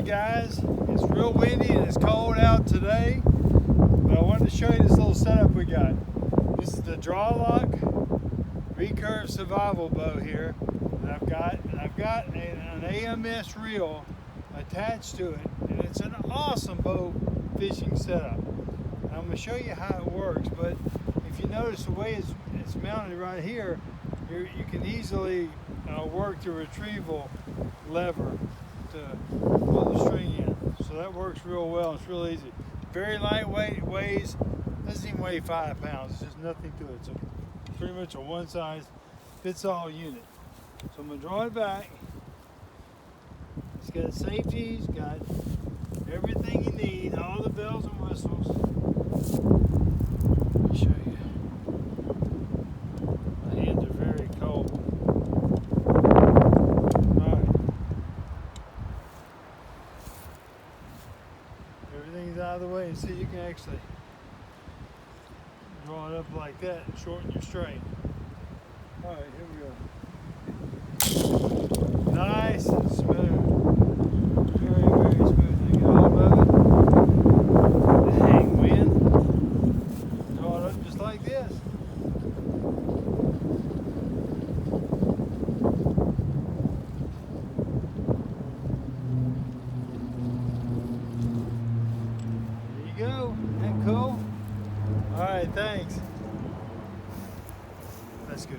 guys. It's real windy and it's cold out today, but I wanted to show you this little setup we got. This is the Draw-Loc Survival Bow here, and I've got an AMS reel attached to it, and it's an awesome bow fishing setup. And I'm going to show you how it works, but if you notice the way it's mounted right here, you can easily work the retrieval lever to pull the string in. So that works real well. It's real easy. Very lightweight. It doesn't even weigh 5 pounds. It's just nothing to it. So it's pretty much a one size fits all unit. So I'm going to draw it back. It's got safety. It's got everything you need. All the bells and whistles. Let me show you. My hands are very cold. Everything's out of the way, and see, you can actually draw it up like that and shorten your strain. All right, here we go. Nice and